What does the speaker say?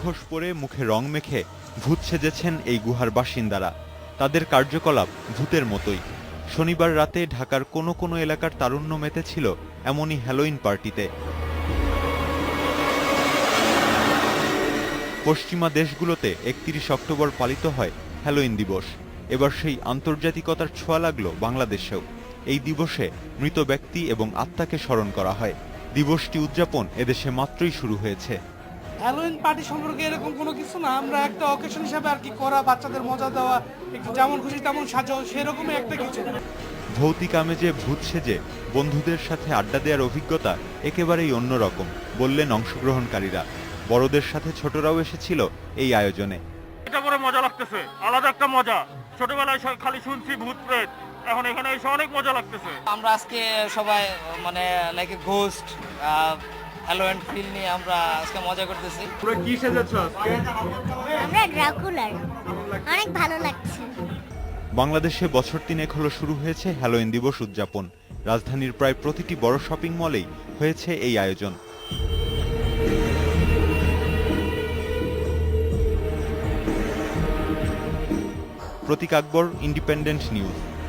মুখোশ পরে মুখে রং মেখে ভূত সেজেছেন এই গুহার বাসিন্দারা। তাদের কার্যকলাপ ভূতের মতোই। শনিবার রাতে ঢাকার কোনো কোনো এলাকার তারুণ্য মেতেছিল এমনই হ্যালোইন পার্টিতে। পশ্চিমা দেশগুলোতে ৩১ অক্টোবর পালিত হয় হ্যালোইন দিবস। এবার সেই আন্তর্জাতিকতার ছোঁয়া লাগলো বাংলাদেশেও। এই দিবসে মৃত ব্যক্তি এবং আত্মাকে স্মরণ করা হয়। দিবসটি উদযাপন এদেশে মাত্রই শুরু হয়েছে। হ্যালোইন পার্টি সম্পর্কে এরকম কোনো কিছু না, আমরা একটা অকেশন হিসাবে আর কি করা, বাচ্চাদের মজা দেওয়া, একটু যেমন খুশি তেমন সাজো, সেরকমই একটা কিছু। ভৌতিক আমেজে ভূত সেজে বন্ধুদের সাথে আড্ডা দেওয়ার অভিজ্ঞতা একেবারেই অন্যরকম বললেন অংশগ্রহণকারীরা। বড়দের সাথে ছোটরাও এসেছিল এই আয়োজনে। এটা করে মজা লাগতেছে, আলাদা একটা মজা। ছোটবেলায় খালি শুনছি ভূত প্রেত, এখন এখানে এসে অনেক মজা লাগতেছে। আমরা আজকে সবাই মানে like a ghost Halloween feel নিয়ে আমরা আজকে মজা করতেছি। পুরো কি সেজেছো আজকে? আমরা ড্রাকুলার, অনেক ভালো লাগছে। বাংলাদেশে বছর ৩ হলো শুরু হয়েছে হ্যালোইন দিবস উদযাপন। রাজধানীর প্রায় প্রতিটি বড় শপিং মলেই হয়েছে এই আয়োজন। প্রতীক আকবর, ইন্ডিপেন্ডেন্ট নিউজ।